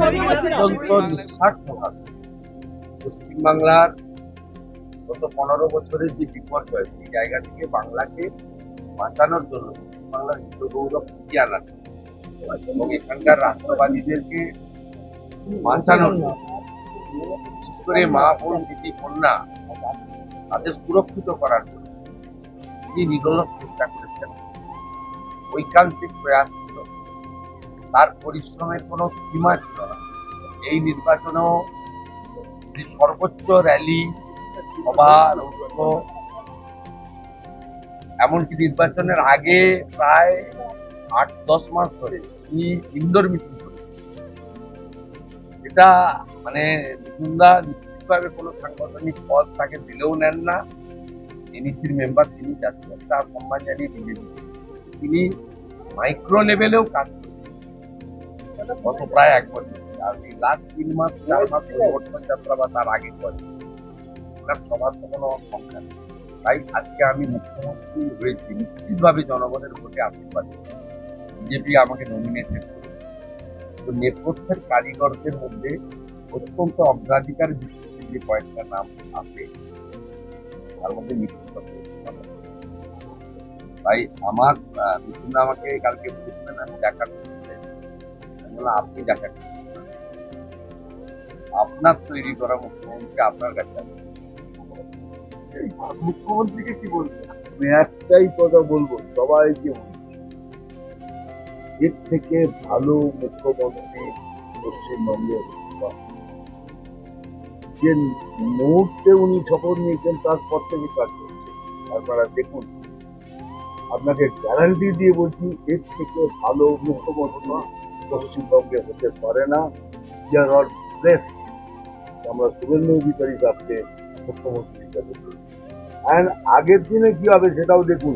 অত্যন্ত নিঃস্বার্থভাবে পশ্চিমবাংলার গত 15 বছরের যে বিপর্যয়, সেই জায়গা থেকে বাংলাকে বাঁচানোর জন্য, পশ্চিমবাংলার গৌরব ফিরিয়ে আনার জন্য এবং এখানকার রাষ্ট্রবাদীদেরকে বাঁচানোর জন্য, বিশেষ করে মা, বোন, দিদি, কন্যা, তাদের সুরক্ষিত করার জন্য তিনি নিরলস চেষ্টা করেছেন। ঐকান্তিক প্রয়াস ছিল, তার পরিশ্রমের কোনো সীমা ছিল না। এই নির্বাচনেও যে সর্বোচ্চ র্যালি, সভা, রোড, এমনকি নির্বাচনের আগে প্রায় 8-10 মাস ধরে তিনি ইন্দোর মিছিল করেছেন। এটা মানে নিকুন্দা নিশ্চিতভাবে কোনো সাংগঠনিক পদ তাকে দিলেও নেন না। এনইসির মেম্বার তিনি, জাতীয় তার সম্মান জানিয়ে বিজেপি তিনি মাইক্রো লেভেলেও কাজ করছেন গত প্রায় 1 বছর। আর এই লাস্ট 3 মাস 4 মাস পরিবর্তন যাত্রা বা তার আগে করে ওনার সবার তো কোনো সংখ্যা নেই। তাই আজকে আমি মুখ্যমন্ত্রী হয়েছি নিশ্চিতভাবে জনগণের ভোটে আশীর্বাদ। বিজেপি আমাকে নমিনেটেড করেছে। তো নেপথ্যের কারিগরদের মধ্যে অত্যন্ত অগ্রাধিকার ভিত্তিতে যে কয়েকটা নাম আছে তার মধ্যে নিশ্চিত। তাই আমার মিঠুন আমাকে কালকে বলেছিলেন আমি দেখা করতে, আপনি দেখা করতে, আপনার তৈরি করা মুখ্যমন্ত্রী আপনার কাছে আছে। মুখ্যমন্ত্রীকে কি বলবো? আমি একটাই কথা বলবো সবাইকে, এর থেকে ভালো মুখ্যমন্ত্রী পশ্চিমবঙ্গে যে মুহূর্তে উনি শপথ নিয়েছেন তারপর থেকে কাজ করছে। আপনারা দেখুন, আপনাকে গ্যারান্টি দিয়ে বলছি এর থেকে ভালো মুখ্যমন্ত্রী পশ্চিমবঙ্গে হতে পারে না। আমরা শুভেন্দু অধিকারী সাহেবকে মুখ্যমন্ত্রী হিসাবে, আগের দিনে কি হবে সেটাও দেখুন।